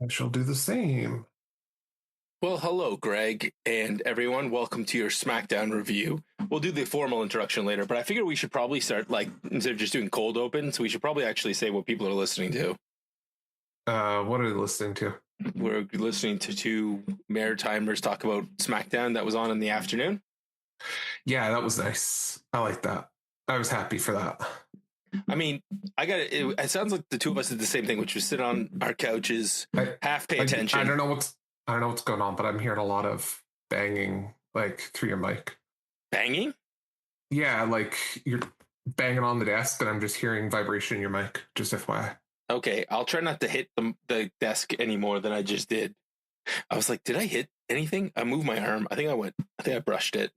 I shall do the same. Well, hello, Greg, and everyone. Welcome to your Smackdown review. We'll do the formal introduction later, but I figure we should probably start, instead of just doing cold opens, we should probably actually say what people are listening to. What are you listening to? We're listening to two Maritimers talk about SmackDown that was on in the afternoon. Yeah, that was nice. I like that. I was happy for that. I mean, it sounds like the two of us did the same thing, which was sit on our couches, half pay attention. I don't know what's going on, but I'm hearing a lot of banging, through your mic. Banging? Yeah, you're banging on the desk, and I'm just hearing vibration in your mic. Just FYI. Okay, I'll try not to hit the desk any more than I just did. I was like, did I hit anything? I moved my arm. I think I brushed it.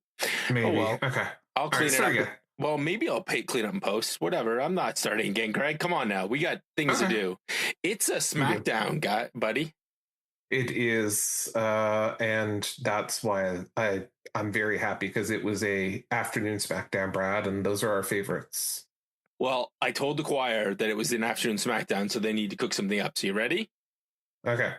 Maybe. Oh, well. Okay. I'll clean it up. Again. Well, maybe I'll clean up in post. Whatever. I'm not starting again, Greg. Come on now. We got things to do. It's a SmackDown, guy, buddy. It is, and that's why I'm very happy, because it was a afternoon SmackDown, Brad, and those are our favorites. Well, I told the choir that it was an afternoon SmackDown, so they need to cook something up. So you ready? Okay.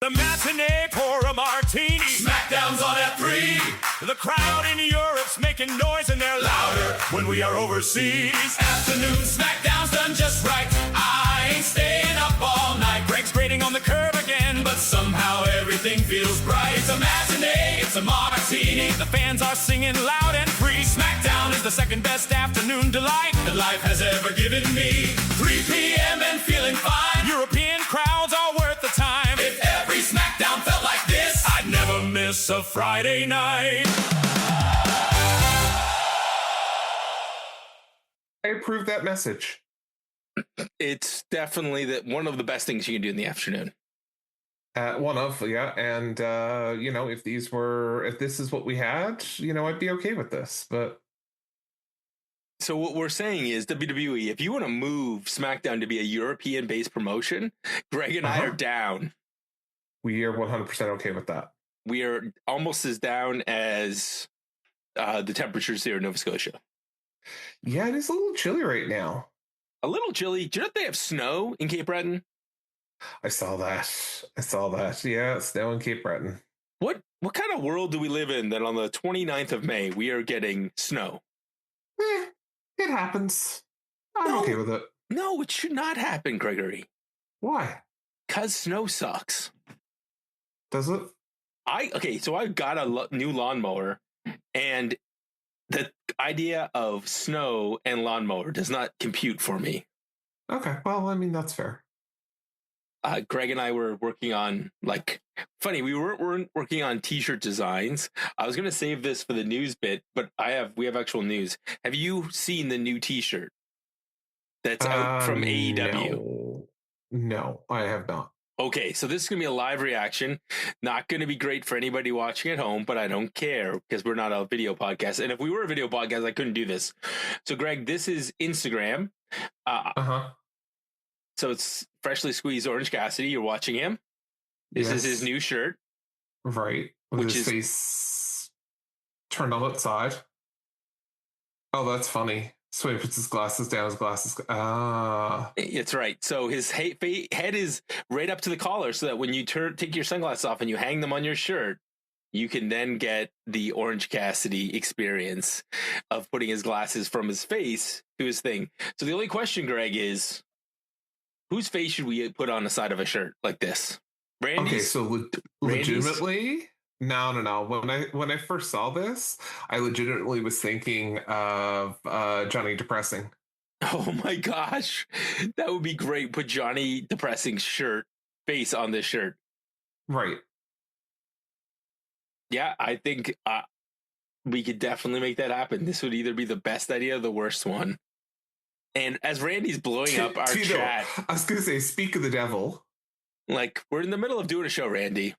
The matinee pour a martini. SmackDown's on at 3. The crowd in Europe's making noise and they're louder when we are overseas. Afternoon SmackDown's done just right. I ain't staying up all night. Greg's grading on the curb again, But somehow everything feels bright. It's a matinee, it's a martini. the fans are singing loud and free. SmackDown Is the second best afternoon delight that life has ever given me. 3 p.m. and feeling fine. European crowds are worth the time. If every SmackDown felt like this, I'd never miss a Friday night. I approve that message. It's definitely one of the best things you can do in the afternoon. One of, yeah. And, if this is what we had, I'd be okay with this, but. So what we're saying is, WWE, if you want to move SmackDown to be a European-based promotion, Greg and I are down. We are 100% okay with that. We are almost as down as the temperatures here in Nova Scotia. Yeah, it is a little chilly right now. A little chilly. Do you know that they have snow in Cape Breton? I saw that. Yeah, snow in Cape Breton. What kind of world do we live in that on the 29th of May, we are getting snow? It happens. I'm okay with it. No, it should not happen, Gregory. Why? Because snow sucks. Does it? So I got a new lawnmower, and the idea of snow and lawnmower does not compute for me. Okay, well, I mean, that's fair. Greg and I were working on, we weren't working on t-shirt designs. I was going to save this for the news bit, but we have actual news. Have you seen the new t-shirt that's out from AEW? No, I have not. Okay, so this is going to be a live reaction. Not going to be great for anybody watching at home, but I don't care because we're not a video podcast. And if we were a video podcast, I couldn't do this. So, Greg, this is Instagram. So it's freshly squeezed Orange Cassidy. You're watching him. This is his new shirt. Right. With his face turned on its side. Oh, that's funny. So he puts his glasses down, It's right. So his head is right up to the collar so that when you take your sunglasses off and you hang them on your shirt, you can then get the Orange Cassidy experience of putting his glasses from his face to his thing. So the only question, Greg, is whose face should we put on the side of a shirt like this? Randy's? Okay, so legitimately, no. When I first saw this, I legitimately was thinking of Johnny Depressing. Oh my gosh, that would be great. Put Johnny Depressing's face on this shirt. Right. Yeah, I think we could definitely make that happen. This would either be the best idea or the worst one. And as Randy's blowing up our chat, I was going to say, speak of the devil. We're in the middle of doing a show, Randy.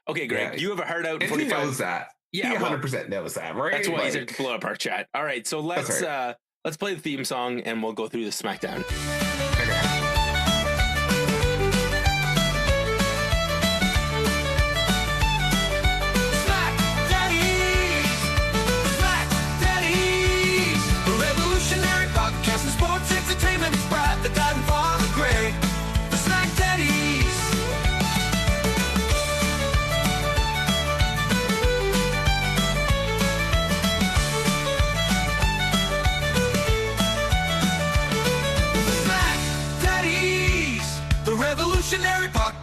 Okay, Greg, you have a heart out in 45. He knows that. Yeah, he 100% knows that, right? That's why he's going to blow up our chat. All right, so let's play the theme song and we'll go through the SmackDown. Okay. Sports entertainment, Brad, the guy and father, Greg. The SmackDaddies.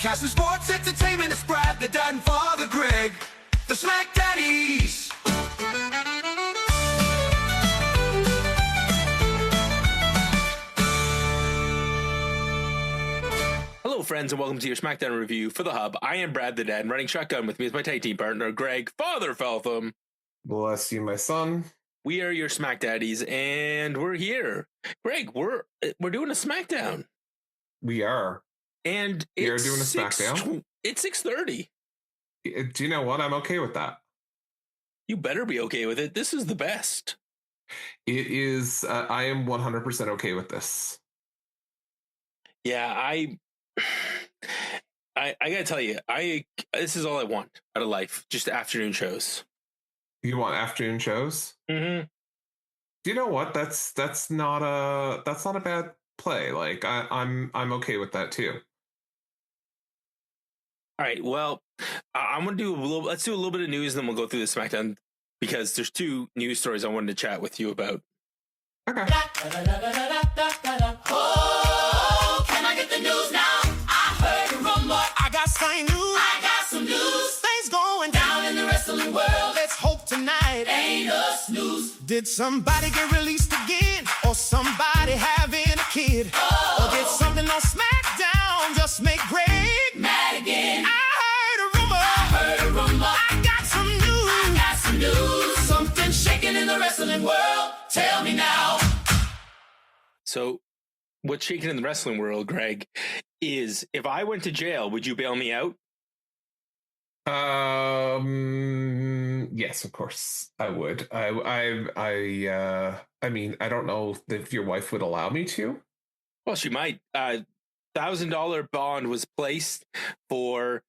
Broadcasting sports entertainment is Brad, the dad, and Father Greg, the SmackDaddies. Hello, friends, and welcome to your SmackDown review for the Hub. I am Brad, the dad, and running shotgun with me is my tag team partner, Greg, Father Feltham. Bless you, my son. We are your SmackDaddies, and we're here. Greg, we're doing a SmackDown. We are. And we are doing a SmackDown. It's 6:30. Do you know what? I'm okay with that. You better be okay with it. This is the best. It is. I am 100% okay with this. Yeah, I gotta tell you, this is all I want out of life. Just afternoon shows. You want afternoon shows? Mm-hmm. Do you know what? That's not a bad play. Like I'm okay with that too. All right. Well, I'm gonna do let's do a little bit of news, and then we'll go through the SmackDown because there's two news stories I wanted to chat with you about. Okay. Oh, can I get the news now? I heard a rumor. I got some news. Things going down in the wrestling world. Let's hope tonight ain't a snooze. Did somebody get released again? Or somebody having a kid? Oh. Or did something on SmackDown just make Greg mad again? I heard a rumor. I got some news. Something shaking in the wrestling world. Tell me now. So, what's shaking in the wrestling world, Greg, is if I went to jail, would you bail me out? Yes, of course I would. I mean, I don't know if your wife would allow me to. Well, she might. $1,000 bond was placed for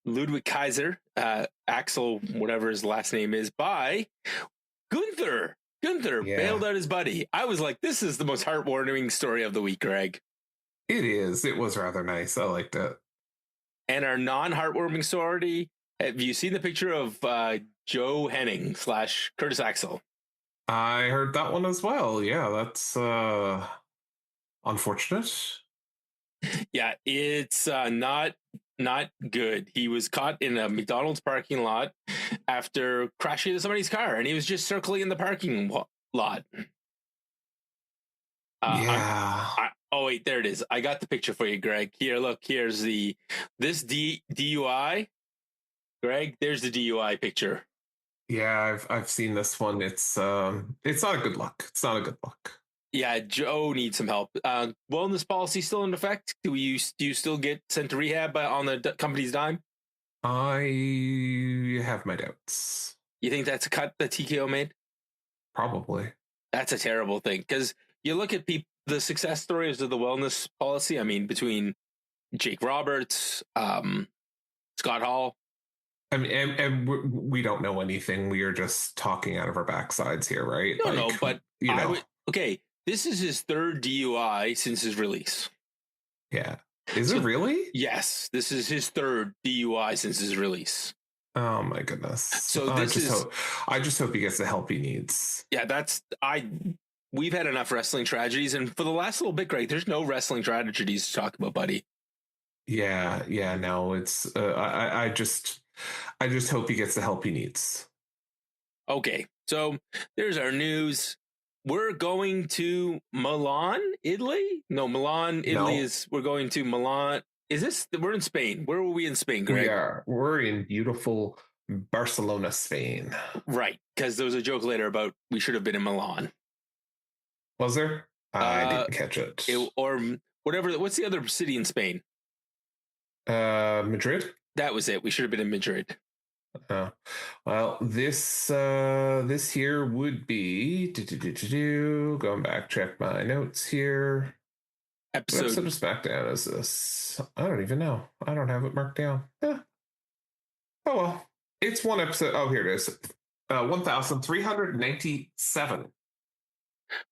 Ludwig Kaiser, Axel, whatever his last name is, by Gunther. Gunther bailed out his buddy. I was like, this is the most heartwarming story of the week, Greg. It is. It was rather nice. I liked it. And our non-heartwarming story, have you seen the picture of Joe Henning / Curtis Axel? I heard that one as well. Yeah, that's unfortunate. Yeah, it's not good. He was caught in a McDonald's parking lot after crashing into somebody's car, and he was just circling in the parking lot. Oh wait, there it is. I got the picture for you, Greg. Here, look. Here's this DUI. Greg, there's the DUI picture. Yeah, I've seen this one. It's not a good look. It's not a good look. Yeah, Joe needs some help. Wellness policy still in effect? Do you still get sent to rehab on the company's dime? I have my doubts. You think that's a cut that TKO made? Probably. That's a terrible thing because you look at the success stories of the wellness policy. I mean, between Jake Roberts, Scott Hall. I mean, and we don't know anything. We are just talking out of our backsides here, right? No, but you know. Okay, this is his third DUI since his release. Yeah. Is it really? Yes, this is his third DUI since his release. Oh my goodness. So I just hope he gets the help he needs. Yeah, we've had enough wrestling tragedies, and for the last little bit, Greg, there's no wrestling tragedies to talk about, buddy. Yeah, no, it's I just hope he gets the help he needs. Okay, so there's our news. We're going to Milan, Italy? No, Milan, Italy is. We're going to Milan. We're in Spain. Where were we in Spain, Greg? We are. We're in beautiful Barcelona, Spain. Right, because there was a joke later about we should have been in Milan. Was there? I didn't catch it. Or whatever. What's the other city in Spain? Madrid? That was it. We should have been in Madrid. Well, this here would be going back, check my notes here. What episode of SmackDown is this? I don't even know. I don't have it marked down. Oh well, it's one episode. Oh, here it is. 1,397.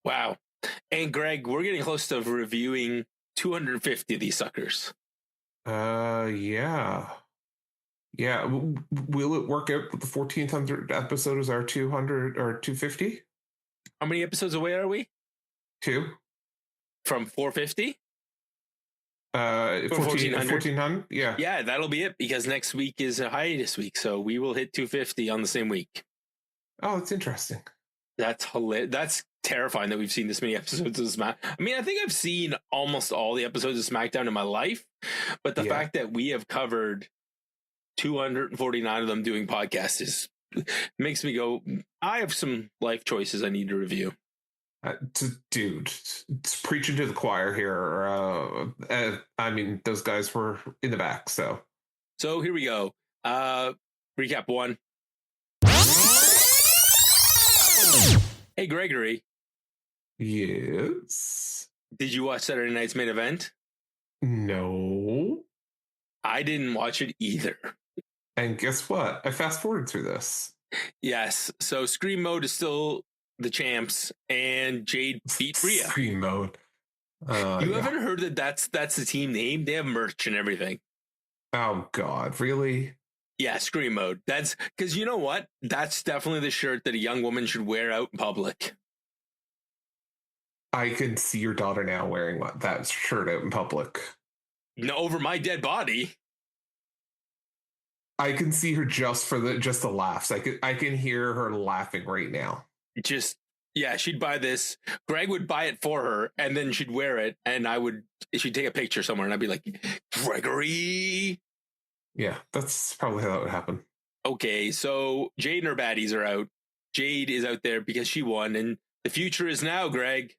Wow. And Greg, we're getting close to reviewing 250 of these suckers. Yeah. Will it work out with the 1400 episode is our 200 or 250? How many episodes away are we? 2. From 450? 1400. Yeah, that'll be it, because next week is a hiatus week, so we will hit 250 on the same week. Oh, that's interesting. That's hilarious. That's terrifying that we've seen this many episodes of Smack. I mean, I think I've seen almost all the episodes of SmackDown in my life, but the fact that we have covered 249 of them doing podcasts makes me go, I have some life choices I need to review. Dude, it's preaching to the choir here. I mean, those guys were in the back, so here we go. Recap 1. Hey, Gregory. Yes. Did you watch Saturday night's main event? No. I didn't watch it either. And guess what? I fast forwarded through this. Yes. So Scream Mode is still the champs, and Jade beat Rhea. Scream Mode. You haven't heard that that's the team name? They have merch and everything. Oh God, really? Yeah, Scream Mode. That's because, you know what? That's definitely the shirt that a young woman should wear out in public. I can see your daughter now wearing that shirt out in public. No, over my dead body. I can see her just the laughs. I can hear her laughing right now. She'd buy this. Greg would buy it for her, and then she'd wear it, and she'd take a picture somewhere, and I'd be like, Gregory. Yeah, that's probably how that would happen. Okay, so Jade and her baddies are out. Jade is out there because she won, and the future is now, Greg.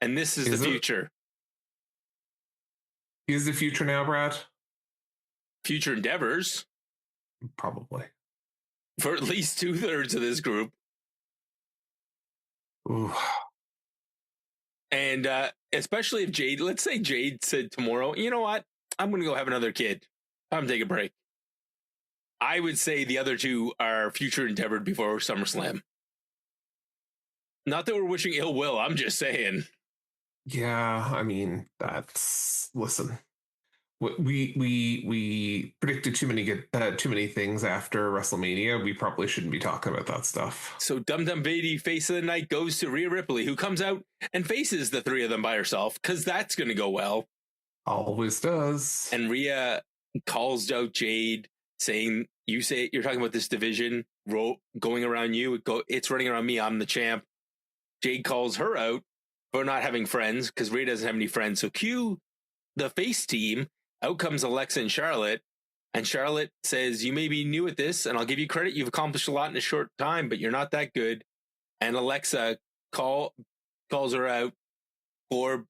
And this is the future. Is the future now, Brad? Future endeavors. Probably. For at least 2/3 of this group. Ooh. And especially if let's say Jade said tomorrow, you know what? I'm going to go have another kid. I'm take a break. I would say the other two are future endeavored before SummerSlam. Not that we're wishing ill will. I'm just saying. Yeah, I mean, listen. We predicted too many things after WrestleMania. We probably shouldn't be talking about that stuff. So Dum Dum Baby face of the night goes to Rhea Ripley, who comes out and faces the three of them by herself, because that's going to go well. Always does. And Rhea calls out Jade, saying, you're talking about this division going around you. It's running around me. I'm the champ. Jade calls her out for not having friends, because Rhea doesn't have any friends. So cue the face team. Out comes Alexa and Charlotte. And Charlotte says, you may be new at this, and I'll give you credit. You've accomplished a lot in a short time, but you're not that good. And Alexa calls her out for,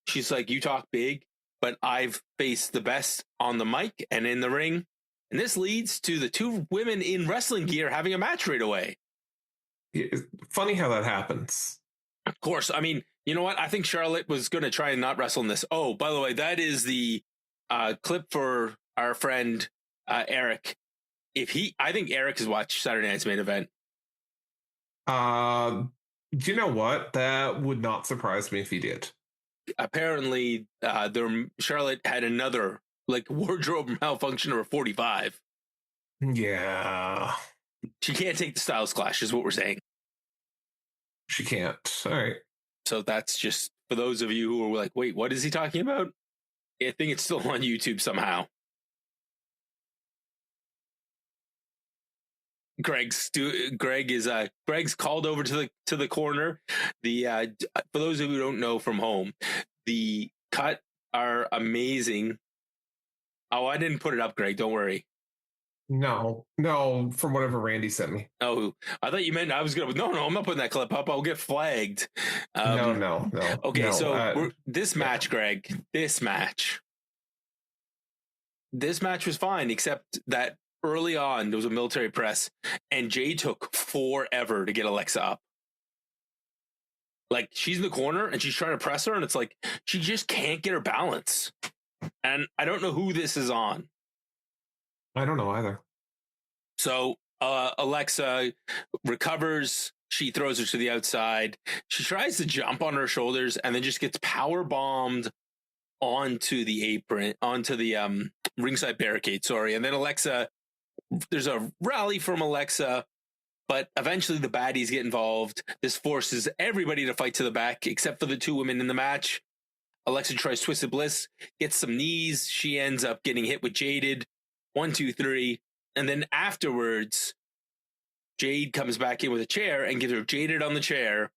she's like, you talk big, but I've faced the best on the mic and in the ring. And this leads to the two women in wrestling gear having a match right away. It's funny how that happens. Of course. I mean, you know what? I think Charlotte was going to try and not wrestle in this. Oh, by the way, that is the clip for our friend Eric. I think Eric has watched Saturday Night's Main Event. You know what? That would not surprise me if he did. Apparently, Charlotte had another wardrobe malfunction over 45. Yeah. She can't take the Styles Clash, is what we're saying. She can't. All right. So that's just for those of you who are like, wait, what is he talking about? I think it's still on YouTube somehow. Greg's called over to the corner. For those of you who don't know from home, the cut are amazing. Oh, I didn't put it up, Greg. Don't worry. No, from whatever Randy sent me. Oh, I thought you meant I was going to. No, I'm not putting that clip up. I'll get flagged. No. Okay, no, so this match, Greg, this match was fine, except that early on there was a military press, and Jay took forever to get Alexa up. Like, she's in the corner and she's trying to press her, and it's like she just can't get her balance. And I don't know who this is on. I don't know either. So Alexa recovers. She throws her to the outside. She tries to jump on her shoulders and then just gets power bombed onto the apron, onto the ringside barricade. Sorry. And then Alexa, there's a rally from Alexa, but eventually the baddies get involved. This forces everybody to fight to the back except for the two women in the match. Alexa tries Twisted Bliss, gets some knees. She ends up getting hit with Jaded. 1, 2, 3. And then afterwards, Jade comes back in with a chair and gives her Jaded on the chair.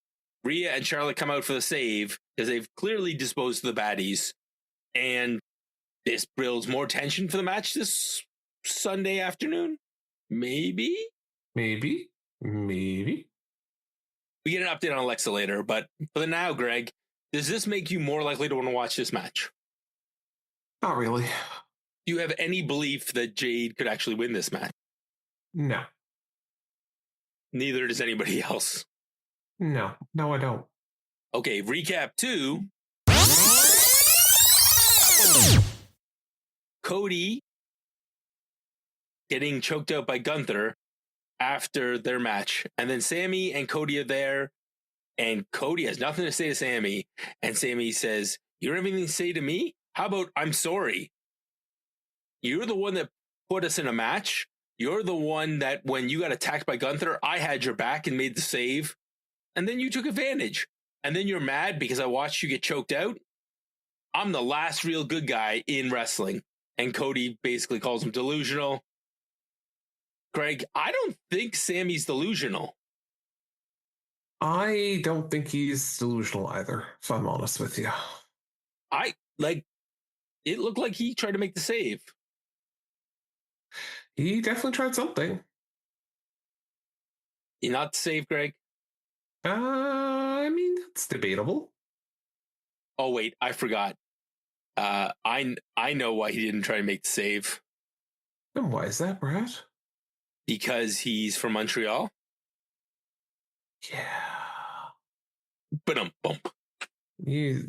Rhea and Charlotte come out for the save because they've clearly disposed of the baddies. And this builds more tension for the match this Sunday afternoon. Maybe. We get an update on Alexa later, but for the now, Greg, does this make you more likely to want to watch this match? Not really. Do you have any belief that Jade could actually win this match? No. Neither does anybody else. No, I don't. Okay, recap 2. Cody getting choked out by Gunther after their match. And then Sammy and Cody are there. And Cody has nothing to say to Sammy. And Sammy says, "You don't have anything to say to me? How about I'm sorry? You're the one that put us in a match. You're the one that when you got attacked by Gunther, I had your back and made the save. And then you took advantage. And then you're mad because I watched you get choked out. I'm the last real good guy in wrestling." And Cody basically calls him delusional. Greg, I don't think Sammy's delusional. I don't think he's delusional either, if I'm honest with you. It looked like he tried to make the save. He definitely tried something. You not the save, Greg? I mean, that's debatable. Oh, wait, I forgot. I know why he didn't try to make the save. And why is that, Brad? Because he's from Montreal. Yeah. Bump. You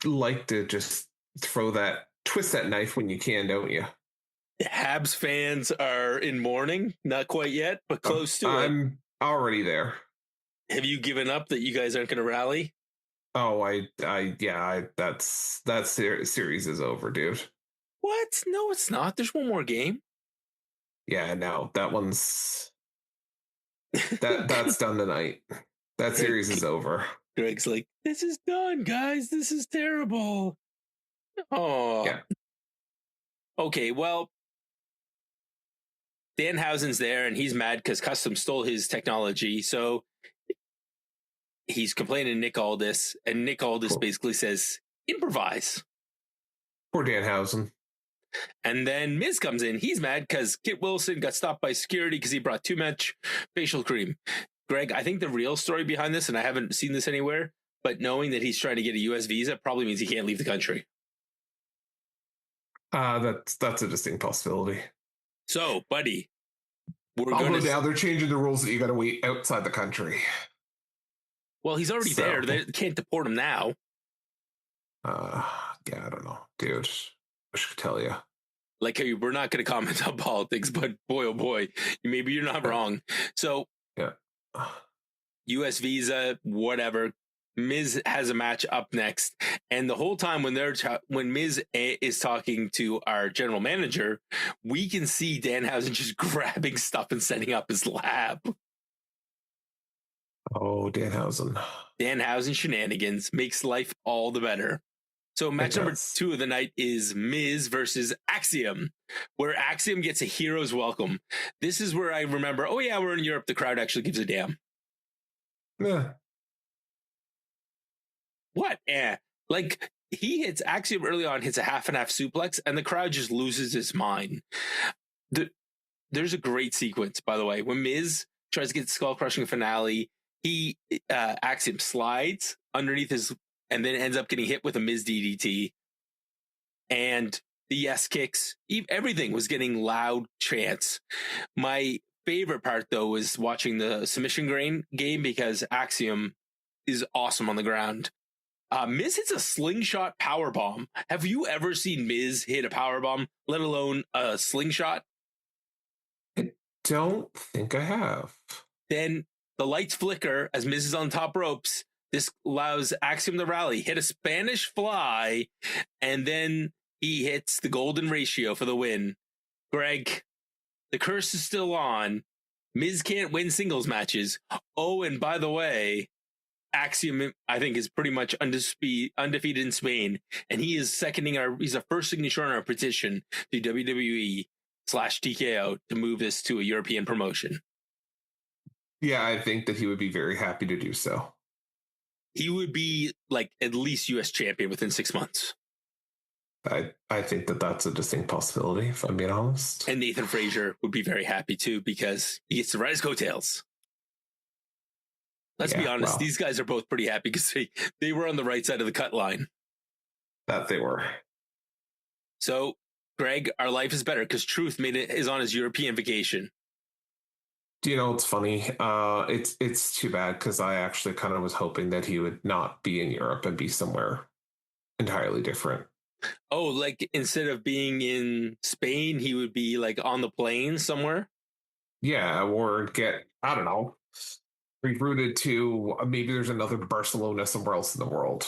like to just twist that knife when you can, don't you? Habs fans are in mourning. Not quite yet, but close to it. I'm already there. Have you given up that you guys aren't going to rally? Oh, that series is over, dude. What? No, it's not. There's one more game. Yeah, no, that's done tonight. That series is over. Greg's like, this is done, guys. This is terrible. Oh. Yeah. Okay, well, Danhausen's there, and he's mad because Custom stole his technology. So he's complaining to Nick Aldis, and Nick Aldis basically says, improvise. Poor Danhausen. And then Miz comes in. He's mad because Kit Wilson got stopped by security because he brought too much facial cream. Greg, I think the real story behind this, and I haven't seen this anywhere, but knowing that he's trying to get a U.S. visa probably means he can't leave the country. That's a distinct possibility. So, buddy, now they're changing the rules that you got to wait outside the country. Well, he's already there. They can't deport him now. Yeah, I don't know, dude. I should tell you. Like, hey, we're not going to comment on politics, but boy, oh boy, maybe you're not wrong. So, yeah, U.S. visa, whatever. Miz has a match up next, and the whole time when Miz is talking to our general manager, we can see Danhausen just grabbing stuff and setting up his lab. Oh, Danhausen shenanigans makes life all the better. So match number 2 of the night is Miz versus Axiom, where Axiom gets a hero's welcome. This is where I remember, oh yeah, we're in Europe. The crowd actually gives a damn. Yeah. What? Like, he hits Axiom early on, hits a half and half suplex, and the crowd just loses its mind. There's a great sequence, by the way. When Miz tries to get the skull crushing finale, Axiom slides underneath his, and then ends up getting hit with a Miz DDT. And the yes kicks, everything was getting loud chants. My favorite part, though, was watching the submission game because Axiom is awesome on the ground. Miz hits a slingshot powerbomb. Have you ever seen Miz hit a powerbomb, let alone a slingshot? I don't think I have. Then the lights flicker as Miz is on top ropes. This allows Axiom to rally, hit a Spanish fly, and then he hits the golden ratio for the win. Greg, the curse is still on. Miz can't win singles matches. Oh, and by the way, Axiom, I think, is pretty much undefeated in Spain, and he is he's the first signature on our petition to WWE/TKO to move this to a European promotion. Yeah, I think that he would be very happy to do so. He would be like at least US champion within 6 months. I think that that's a distinct possibility, if I'm being honest. And Nathan Frazier would be very happy too, because he gets to ride his coattails. Let's be honest, these guys are both pretty happy because they were on the right side of the cut line. That they were. So, Greg, our life is better because Truth is on his European vacation. Do you know what's funny? It's too bad because I actually kind of was hoping that he would not be in Europe and be somewhere entirely different. Oh, like instead of being in Spain, he would be like on the plane somewhere? Yeah, or get, I don't know, rerouted to maybe there's another Barcelona somewhere else in the world.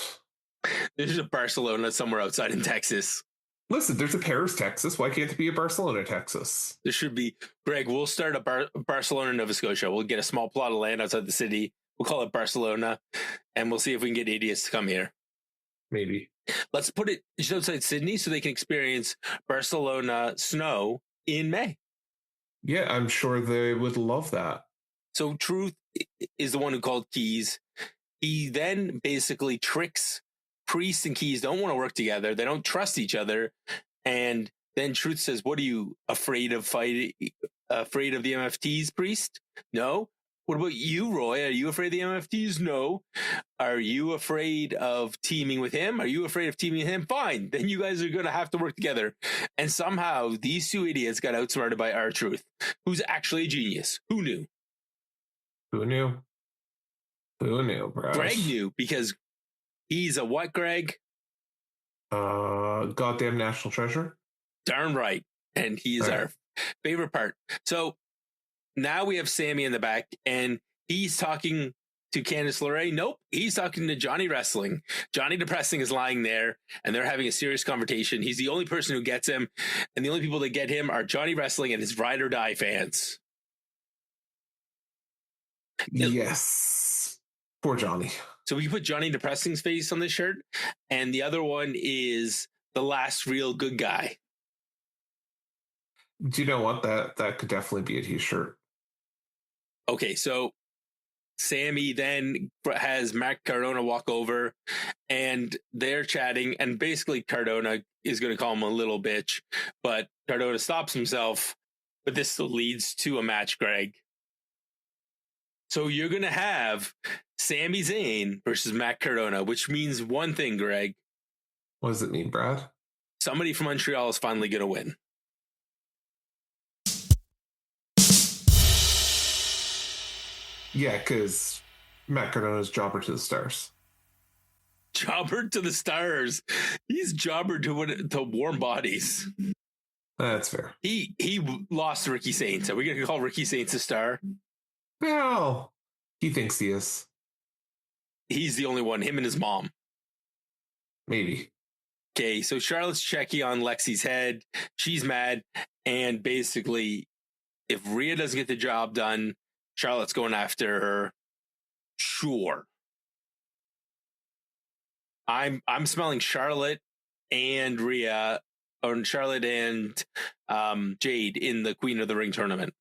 There's a Barcelona somewhere outside in Texas. Listen, there's a Paris, Texas. Why can't there be a Barcelona, Texas? There should be. Greg, we'll start a Barcelona, Nova Scotia. We'll get a small plot of land outside the city. We'll call it Barcelona, and we'll see if we can get idiots to come here. Maybe. Let's put it just outside Sydney so they can experience Barcelona snow in May. Yeah, I'm sure they would love that. So Truth is the one who called Keys. He then basically tricks Priest and Keys don't want to work together. They don't trust each other. And then Truth says, what are you afraid of fighting? Afraid of the MFTs, Priest? No. What about you, Roy? Are you afraid of the MFTs? No. Are you afraid of teaming with him? Are you afraid of teaming with him? Fine. Then you guys are going to have to work together. And somehow these two idiots got outsmarted by R-Truth, who's actually a genius. Who knew? Who knew? Who knew, bro? Greg knew because he's a what, Greg? Goddamn national treasure. Darn right. And he's our favorite part. So now we have Sammy in the back, and he's talking to Candice LeRae. Nope, he's talking to Johnny Wrestling. Johnny Depressing is lying there, and they're having a serious conversation. He's the only person who gets him, and the only people that get him are Johnny Wrestling and his Ride or Die fans. Yes. Poor Johnny. So we put Johnny Depressing's face on this shirt, and the other one is the last real good guy. Do you know what? That could definitely be a t-shirt. Okay, so Sammy then has Matt Cardona walk over, and they're chatting, and basically Cardona is going to call him a little bitch, but Cardona stops himself, but this still leads to a match, Greg. So you're going to have Sami Zayn versus Matt Cardona, which means one thing, Greg. What does it mean, Brad? Somebody from Montreal is finally going to win. Yeah, because Matt Cardona's jobber to the stars. Jobber to the stars. He's jobber to warm bodies. That's fair. He lost to Ricky Saints. Are we going to call Ricky Saints a star? Well, he thinks he is. He's the only one, him and his mom. Maybe. Okay, so Charlotte's checking on Lexi's head. She's mad. And basically, if Rhea doesn't get the job done, Charlotte's going after her. Sure. I'm smelling Charlotte and Rhea, or Charlotte and Jade in the Queen of the Ring tournament.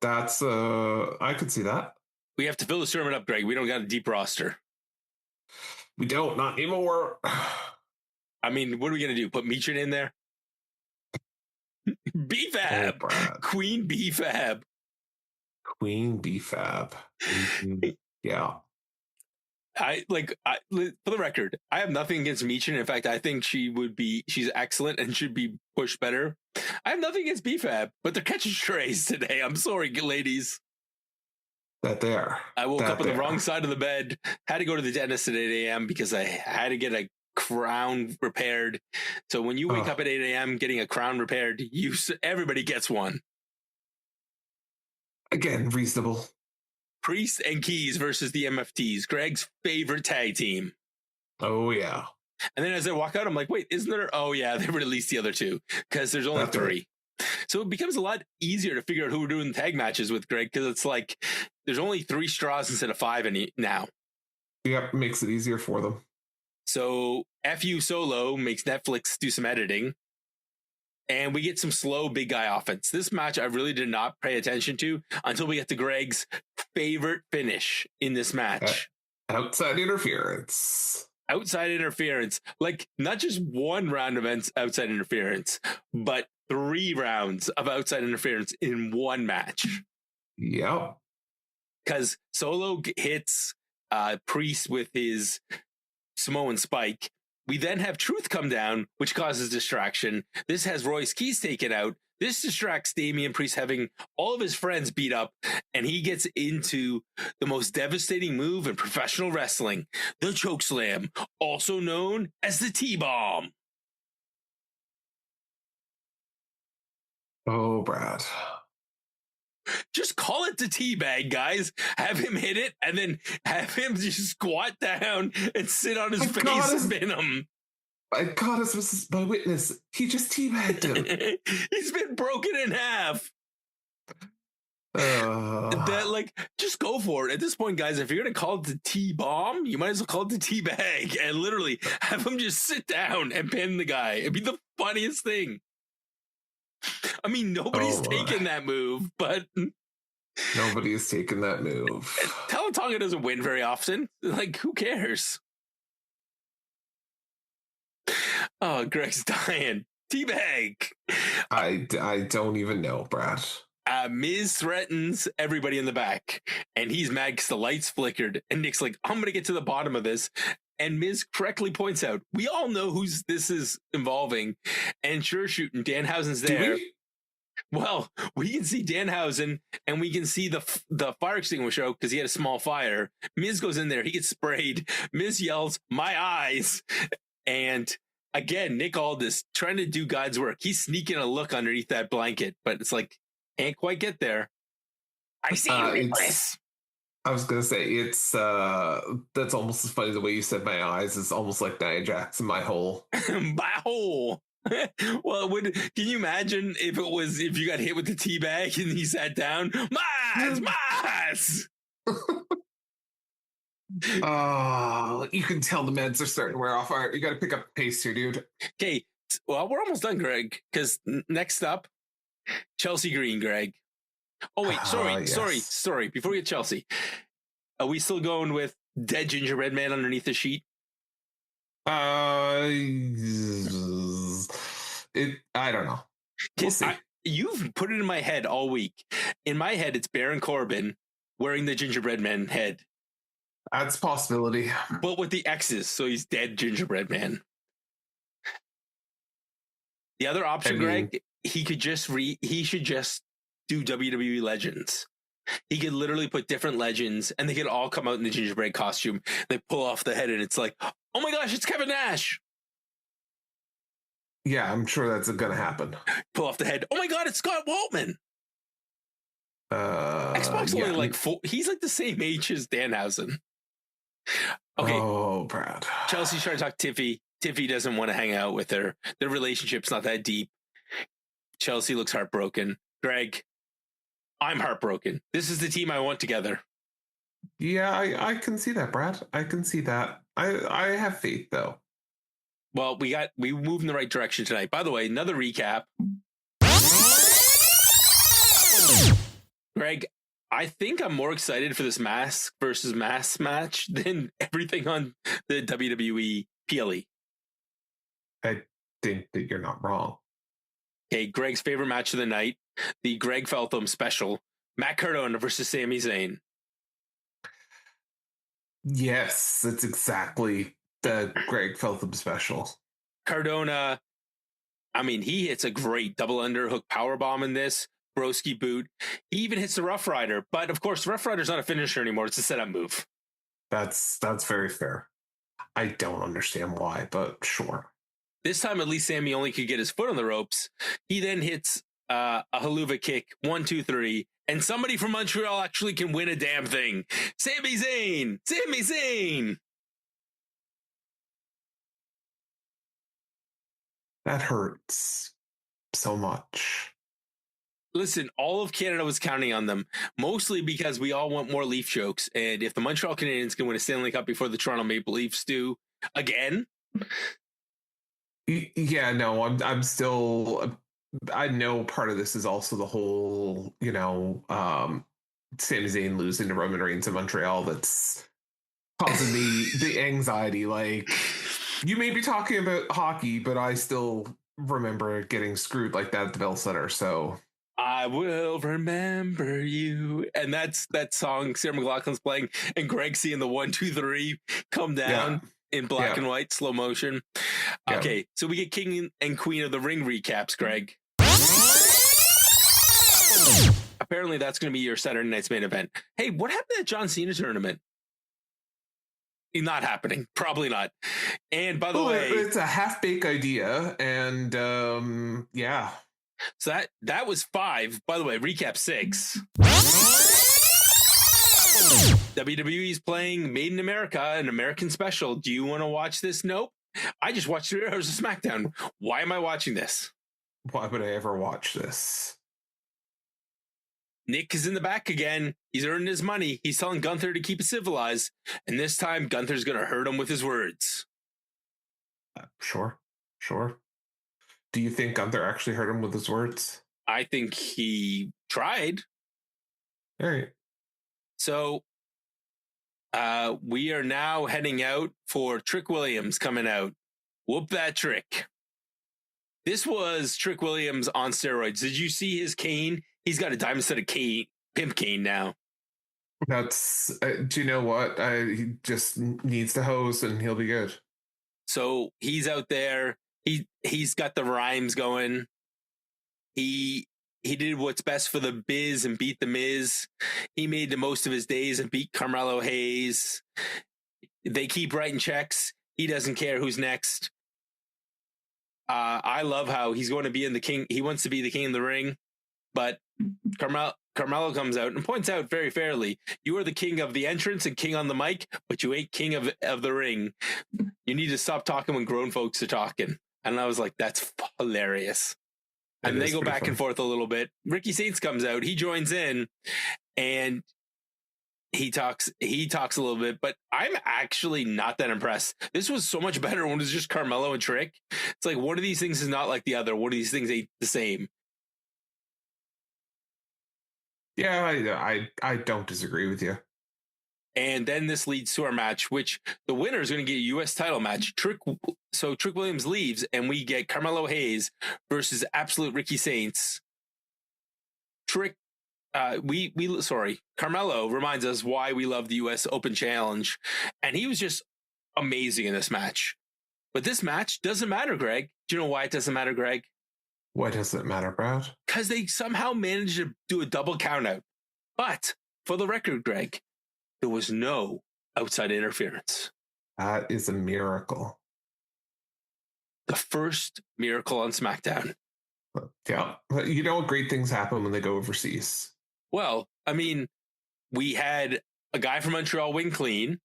That's I could see that. We have to fill the tournament up, Greg. We don't got a deep roster. We don't, not anymore. I mean, what are we gonna do? Put Meechin in there? B-Fab. Oh, Queen B-Fab. Queen B-Fab. Mm-hmm. Yeah. For the record, I have nothing against Meechin. In fact, I think she's excellent and should be pushed better. I have nothing against B-Fab, but they're catching strays today. I'm sorry, ladies. That they are. I woke up on the wrong side of the bed, had to go to the dentist at 8 a.m. because I had to get a crown repaired. So when you wake up at 8 a.m. getting a crown repaired, everybody gets one. Again, reasonable. Priest and Keys versus the MFTs, Greg's favorite tag team. Oh, yeah. And then as I walk out, I'm like, wait, isn't there? Oh, yeah, they released the other two because there's only three. Right. So it becomes a lot easier to figure out who we're doing tag matches with, Greg, because it's like there's only 3 straws instead of 5 now. Yep, makes it easier for them. So FU Solo makes Netflix do some editing. And we get some slow big guy offense. This match I really did not pay attention to until we get to Greg's favorite finish in this match. Outside interference. Outside interference. Like, not just one round of outside interference, but 3 rounds of outside interference in one match. Yep. Because Solo hits Priest with his Samoan spike. We then have Truth come down, which causes distraction. This has Royce Keys taken out. This distracts Damian Priest having all of his friends beat up, and he gets into the most devastating move in professional wrestling, the chokeslam, also known as the T-bomb. Oh, Brad. Just call it the teabag, guys. Have him hit it, and then have him just squat down and sit on his face and spin him. My God, is my witness. He just teabagged him. He's been broken in half. That, like, just go for it. At this point, guys, if you're going to call it the T-bomb, you might as well call it the teabag and literally have him just sit down and pin the guy. It'd be the funniest thing. I mean, nobody's taken that move, but... Nobody has taken that move. Tonga doesn't win very often. Like, who cares? Oh, Greg's dying. Teabag. I don't even know, Brad. Miz threatens everybody in the back, and he's mad because the lights flickered. And Nick's like, I'm going to get to the bottom of this. And Miz correctly points out, we all know who this is involving. And sure shooting, Danhausen's there. Well, we can see Danhausen, and we can see the fire extinguisher out because he had a small fire. Miz goes in there. He gets sprayed. Miz yells, "My eyes!" And again, Nick Aldis trying to do God's work. He's sneaking a look underneath that blanket, but it's like, can't quite get there. I see you, Nicholas. I was gonna say that's almost as funny the way you said my eyes is almost like Nia Jax in my hole. My hole. Well, can you imagine if you got hit with the tea bag and he sat down? Mas! Oh, you can tell the meds are starting to wear off. All right, you got to pick up the pace here, dude. Okay, well, we're almost done, Greg, because next up, Chelsea Green, Greg. Oh, wait, sorry. Before we get Chelsea, are we still going with dead gingerbread man underneath the sheet? I don't know. We'll see. You've put it in my head all week. In my head, it's Baron Corbin wearing the gingerbread man head. That's a possibility. But with the X's, so he's dead gingerbread man. The other option, Greg, he should just do WWE Legends. He could literally put different legends and they could all come out in the gingerbread costume. They pull off the head and it's like, oh my gosh, it's Kevin Nash. Yeah, I'm sure that's going to happen. Pull off the head. Oh my God, it's Scott Waltman. Xbox only like he's like the same age as Danhausen. Okay. Oh, Brad. Chelsea's trying to talk to Tiffy. Tiffy doesn't want to hang out with her. Their relationship's not that deep. Chelsea looks heartbroken. Greg, I'm heartbroken. This is the team I want together. Yeah, I can see that, Brad. I can see that. I have faith, though. Well, we moved in the right direction tonight. By the way, another recap. Greg, I think I'm more excited for this mask versus mask match than everything on the WWE PLE. I think that you're not wrong. Okay, Greg's favorite match of the night, the Greg Feltham special, Matt Cardona versus Sami Zayn. Yes, that's exactly the Greg Feltham special. Cardona, I mean, he hits a great double underhook powerbomb in this. Broski boot. He even hits the Rough Rider, but of course, Rough Rider's not a finisher anymore. It's a setup move. That's very fair. I don't understand why, but sure. This time, at least Sammy only could get his foot on the ropes. He then hits a haluva kick, 1, 2, 3, and somebody from Montreal actually can win a damn thing. Sami Zayn! Sami Zayn! That hurts so much. Listen, all of Canada was counting on them, mostly because we all want more Leaf jokes. And if the Montreal Canadiens can win a Stanley Cup before the Toronto Maple Leafs do again. Yeah, no, I'm still, I know part of this is also the whole, Sami Zayn losing to Roman Reigns in Montreal that's causing the anxiety. Like, you may be talking about hockey, but I still remember getting screwed like that at the Bell Center, so... I will remember you. And that's that song Sarah McLachlan's playing, and Greg seeing the 1, 2, 3 come down in black and white, slow motion. Yeah. Okay, so we get King and Queen of the Ring recaps, Greg. Apparently that's going to be your Saturday night's main event. Hey, what happened to that John Cena tournament? Not happening. Probably not. And by the way... It's a half-baked idea, and yeah... So that was 5. By the way, recap 6. WWE's playing Made in America, an American special. Do you want to watch this? Nope. I just watched 3 hours of SmackDown. Why am I watching this? Why would I ever watch this? Nick is in the back again. He's earning his money. He's telling Gunther to keep it civilized. And this time, Gunther's going to hurt him with his words. Sure. Do you think Gunther actually hurt him with his words? I think he tried. All right. So we are now heading out for Trick Williams coming out. Whoop that Trick. This was Trick Williams on steroids. Did you see his cane? He's got a diamond set of cane, pimp cane now. That's, do you know what? He just needs to hose and he'll be good. So he's out there. He's got the rhymes going. He did what's best for the biz and beat the Miz. He made the most of his days and beat Carmelo Hayes. They keep writing checks. He doesn't care who's next. I love how he's going to be in the king. He wants to be the king of the ring, but Carmelo comes out and points out very fairly, you are the king of the entrance and king on the mic, but you ain't king of the ring. You need to stop talking when grown folks are talking. And I was like, that's hilarious. And they go back and forth a little bit. Ricky Saints comes out. He joins in and he talks a little bit, but I'm actually not that impressed. This was so much better when it was just Carmelo and Trick. It's like, one of these things is not like the other. One of these things ain't the same. Yeah, I don't disagree with you. And then this leads to our match, which the winner is going to get a U.S. title match. Trick Williams leaves, and we get Carmelo Hayes versus Absolute Ricky Saints. Carmelo reminds us why we love the U.S. Open Challenge, and he was just amazing in this match. But this match doesn't matter, Greg. Do you know why it doesn't matter, Greg? Why does it matter, Brad? Because they somehow managed to do a double countout. But for the record, Greg, there was no outside interference. That is a miracle. The first miracle on SmackDown. Yeah. You know, great things happen when they go overseas. Well, I mean, we had a guy from Montreal win clean.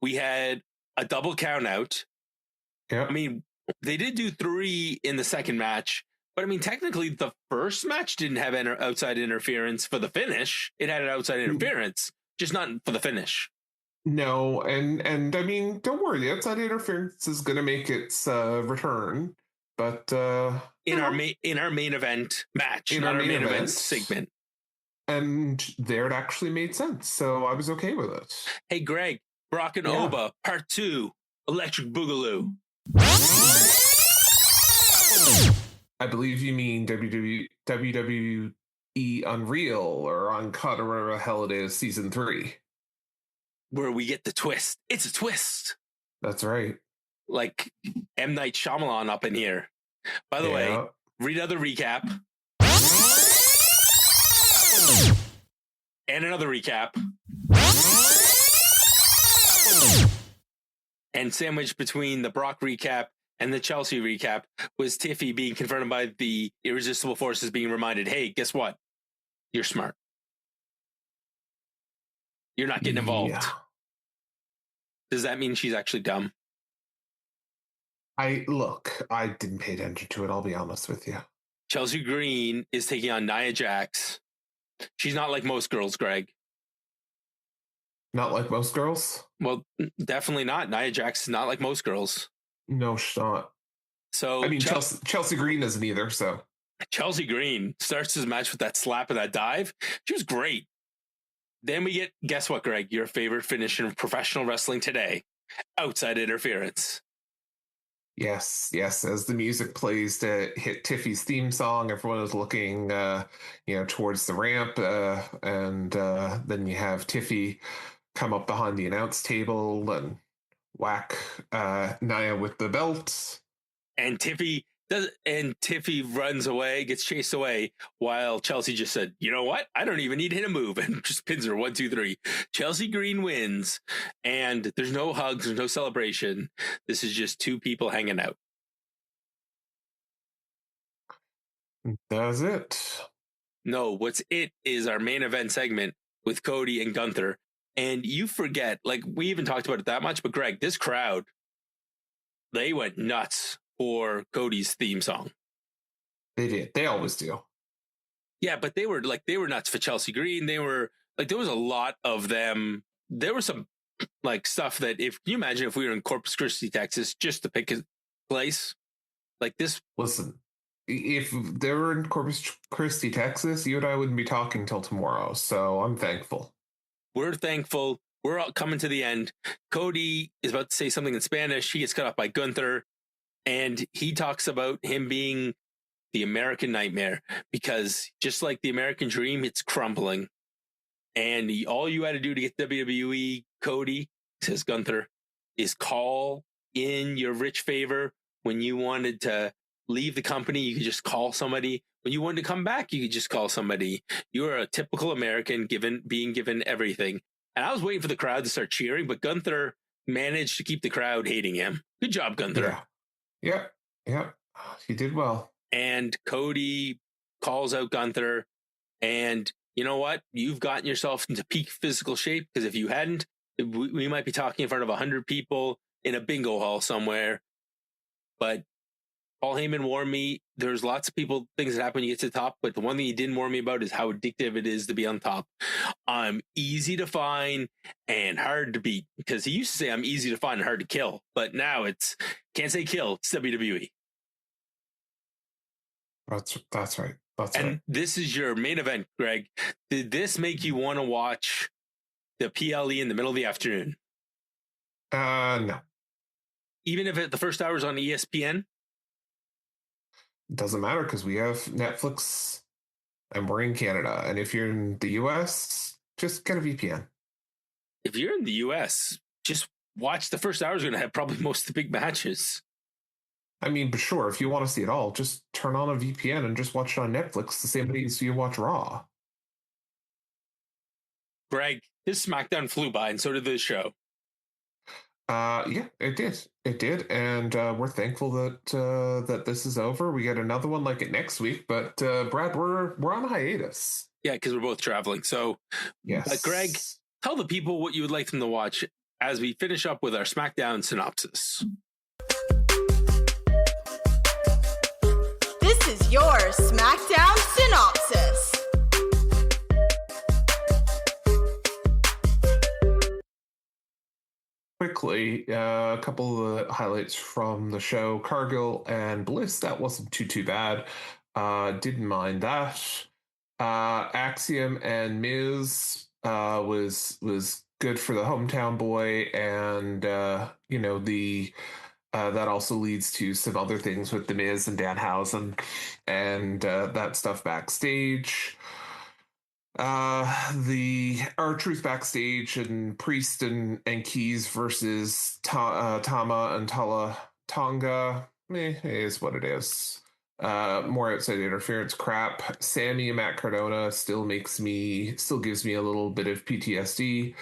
We had a double count out. Yeah. I mean, they did do 3 in the second match. But I mean, technically, the first match didn't have outside interference for the finish. It had an outside interference. Just not for the finish. No, and I mean, don't worry. The outside interference is going to make its return, but in our main event match, in our main event segment, and there it actually made sense. So I was okay with it. Hey, Greg, Brock and Oba, Part 2, Electric Boogaloo. I believe you mean WWE Unreal or Uncut or whatever the hell it is, season 3. Where we get the twist. It's a twist. That's right. Like M. Night Shyamalan up in here. By the way, read another recap. And another recap. And sandwiched between the Brock recap and the Chelsea recap was Tiffy being confronted by the irresistible forces, being reminded, hey, guess what? You're smart. You're not getting involved. Yeah. Does that mean she's actually dumb? I didn't pay attention to it, I'll be honest with you. Chelsea Green is taking on Nia Jax. She's not like most girls, Greg. Not like most girls? Well, definitely not. Nia Jax is not like most girls. No, she's not. So I mean, Chelsea Green isn't either. So Chelsea Green starts his match with that slap and that dive. She was great. Then we get, guess what, Greg? Your favorite finish in professional wrestling today: outside interference. Yes. As the music plays to hit Tiffy's theme song, everyone is looking, towards the ramp, and then you have Tiffy come up behind the announce table and whack Nia with the belt. And Tiffy runs away, gets chased away, while Chelsea just said, "You know what? I don't even need to hit a move," and just pins her 1, 2, 3. Chelsea Green wins, and there's no hugs, there's no celebration. This is just two people hanging out. That's it. No, what's it is our main event segment with Cody and Gunther. And you forget, like, we even talked about it that much, but Greg, this crowd, they went nuts for Cody's theme song. They did. They always do. Yeah, but they were nuts for Chelsea Green. They were like, there was a lot of them. There was some like stuff that can you imagine if we were in Corpus Christi, Texas, just to pick a place like this. Listen, if they were in Corpus Christi, Texas, you and I wouldn't be talking till tomorrow. So I'm thankful. We're thankful. We're all coming to the end. Cody is about to say something in Spanish. He gets cut off by Gunther, and he talks about him being the American nightmare, because just like the American dream, it's crumbling. And all you had to do to get WWE, Cody, says Gunther, is call in your rich favor. When you wanted to leave the company, you could just call somebody. When you wanted to come back, you could just call somebody. You are a typical American, being given everything. And I was waiting for the crowd to start cheering, but Gunther managed to keep the crowd hating him. Good job, Gunther. Yeah. He did well. And Cody calls out Gunther. And you know what? You've gotten yourself into peak physical shape, because if you hadn't, we might be talking in front of 100 people in a bingo hall somewhere. But Paul Heyman warned me, there's lots of things that happen when you get to the top, but the one thing he didn't warn me about is how addictive it is to be on top. I'm easy to find and hard to beat, because he used to say I'm easy to find and hard to kill, but now it's can't say kill, it's WWE. That's right. And this is your main event, Greg. Did this make you want to watch the PLE in the middle of the afternoon? No. Even if the first hour is on ESPN? Doesn't matter, because we have Netflix and we're in Canada. And if you're in the US, just get a VPN. If you're in the US, just watch the first hour is going to have probably most of the big matches. I mean, but sure, if you want to see it all, just turn on a VPN and just watch it on Netflix the same way as you watch Raw. Greg, this SmackDown flew by, and so did this show. Yeah, it did. It did, and we're thankful that this is over. We get another one like it next week, but Brad, we're on hiatus. Yeah, because we're both traveling. So, yes. Greg, tell the people what you would like them to watch as we finish up with our SmackDown synopsis. This is your SmackDown synopsis. Quickly, a couple of the highlights from the show. Cargill and Bliss, that wasn't too bad. Didn't mind that. Axiom and Miz was good for the hometown boy, and that also leads to some other things with the Miz and Danhausen and that stuff backstage. The R-Truth backstage, and Priest and Keys versus Tama and Tonga. It is what it is. More outside interference crap. Sammy and Matt Cardona still gives me a little bit of PTSD.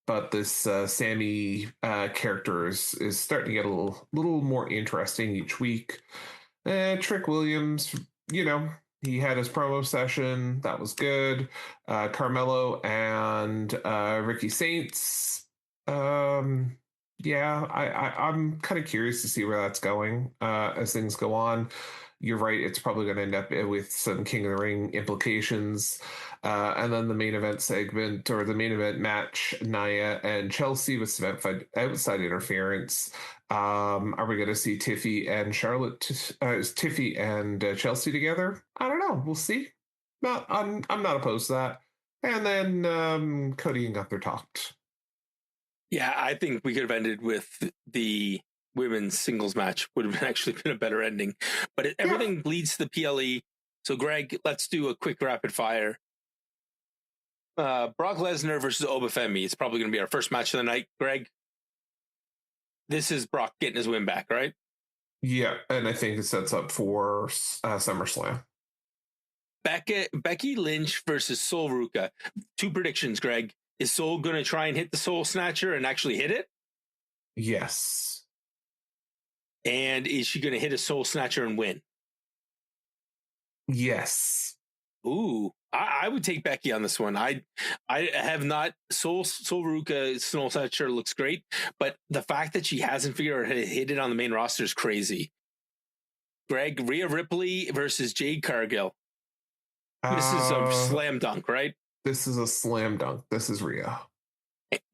But this Sammy character is starting to get a little more interesting each week. Trick Williams, he had his promo session. That was good. Carmelo and Ricky Saints. I'm kind of curious to see where that's going as things go on. you're right. It's probably going to end up with some King of the Ring implications. And then the main event segment, or the main event match, Nia and Chelsea with some outside interference. Are we going to see Tiffy and Tiffy and Chelsea together? I don't know. We'll see. I'm not opposed to that. And then Cody and Gunther talked. Yeah, I think we could have ended with the women's singles match. Would have actually been a better ending. But everything leads to the PLE. So, Greg, let's do a quick rapid fire. Brock Lesnar versus Obafemi. It's probably going to be our first match of the night. Greg, this is Brock getting his win back, right? Yeah, and I think it sets up for SummerSlam. Becky Lynch versus Sol Ruka. 2 predictions, Greg. Is Sol going to try and hit the Soul Snatcher and actually hit it? Yes. And is she going to hit a Soul Snatcher and win? Yes. Ooh, I would take Becky on this one. I have not. Sol Ruka Soul Snatcher looks great, but the fact that she hasn't figured out how to hit it on the main roster is crazy. Greg, Rhea Ripley versus Jade Cargill. This is a slam dunk, right? This is a slam dunk. This is Rhea.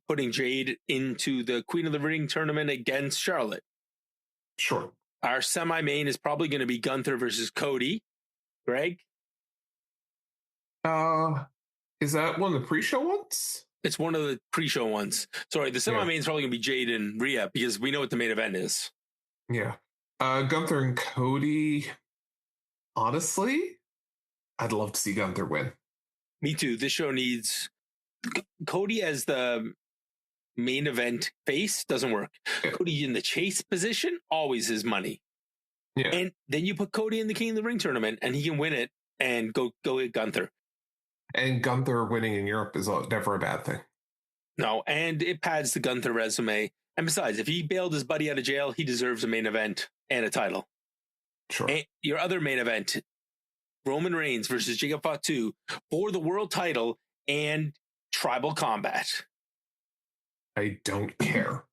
Putting Jade into the Queen of the Ring tournament against Charlotte. Sure. Our semi-main is probably going to be Gunther versus Cody. Greg? Is that one of the pre-show ones? It's one of the pre-show ones. Sorry, the semi-main is probably going to be Jade and Rhea because we know what the main event is. Yeah. Gunther and Cody. Honestly, I'd love to see Gunther win. Me too. This show needs Cody as the main event face. Doesn't work. Yeah. Cody in the chase position always is money. Yeah. And then you put Cody in the King of the Ring tournament and he can win it and go get Gunther. And Gunther winning in Europe is never a bad thing. No, and it pads the Gunther resume. And besides, if he bailed his buddy out of jail, he deserves a main event and a title. Sure. And your other main event, Roman Reigns versus Jacob Fatu for the world title and tribal combat. I don't care.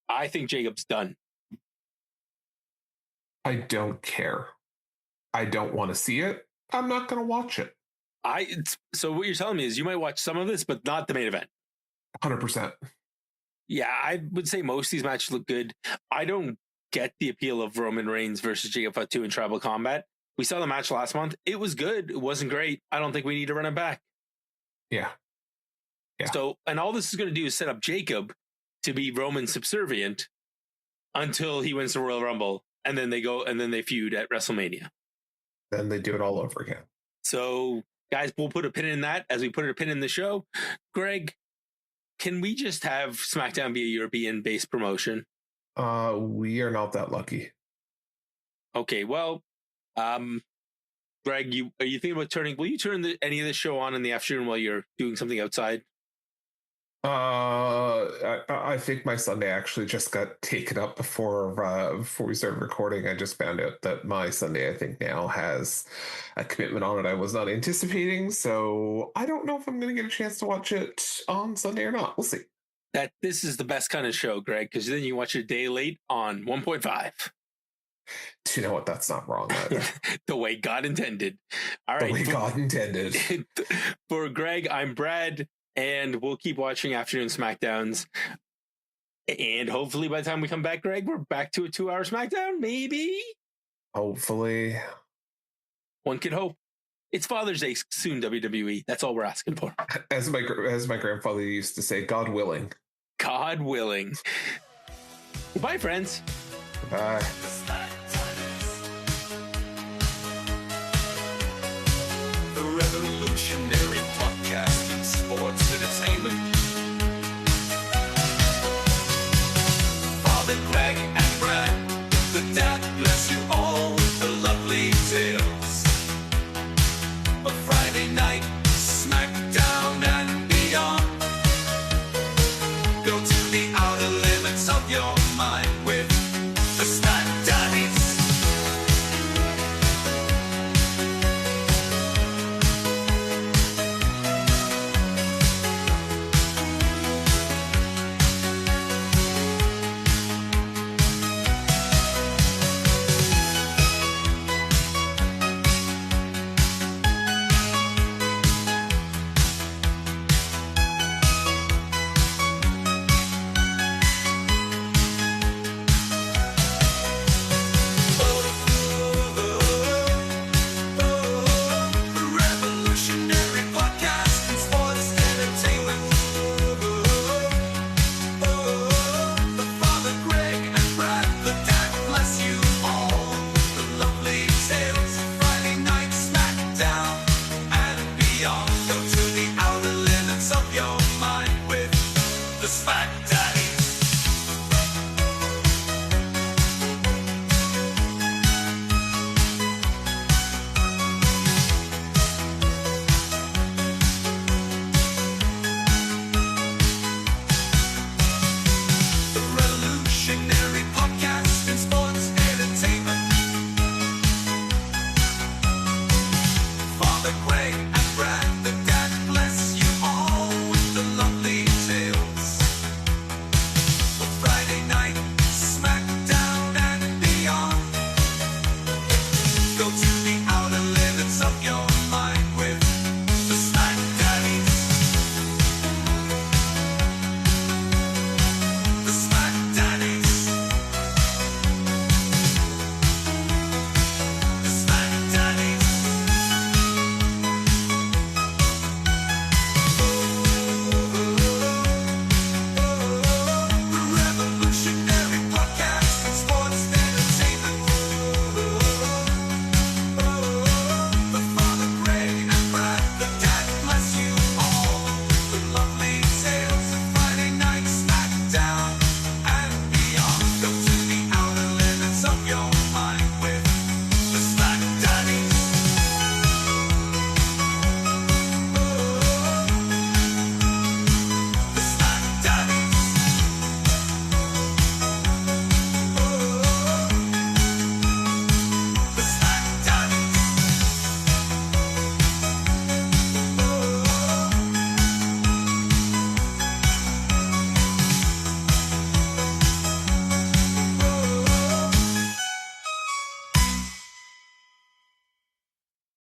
I think Jacob's done. I don't care. I don't want to see it. I'm not going to watch it. So what you're telling me is you might watch some of this, but not the main event. 100%. Yeah, I would say most of these matches look good. I don't get the appeal of Roman Reigns versus Jacob Fatu in tribal combat. We saw the match last month. It was good. It wasn't great. I don't think we need to run it back. Yeah. So, and all this is going to do is set up Jacob to be Roman subservient until he wins the Royal Rumble. And then they feud at WrestleMania. Then they do it all over again. So, guys, we'll put a pin in that as we put a pin in the show. Greg, can we just have SmackDown be a European-based promotion? We are not that lucky. Okay, well, Greg, are you thinking about will you turn any of this show on in the afternoon while you're doing something outside? I think my Sunday actually just got taken up before we started recording. I just found out that my Sunday, I think, now has a commitment on it I was not anticipating. So I don't know if I'm going to get a chance to watch it on Sunday or not. We'll see. This is the best kind of show, Greg, because then you watch it a day late on 1.5. Do you know what? That's not wrong either. The way God intended. All right. The way God intended. For Greg, I'm Brad. And we'll keep watching afternoon SmackDowns. And hopefully by the time we come back, Greg, we're back to a 2-hour SmackDown, maybe? Hopefully. One can hope. It's Father's Day soon, WWE. That's all we're asking for. As my grandfather used to say, God willing. God willing. Goodbye, friends. Bye. The revolutionary podcasting sports entertainment. Father Greg and Brad, the dad bless you all with the lovely tales of Friday night, SmackDown and beyond. Go to the outer limits of your mind.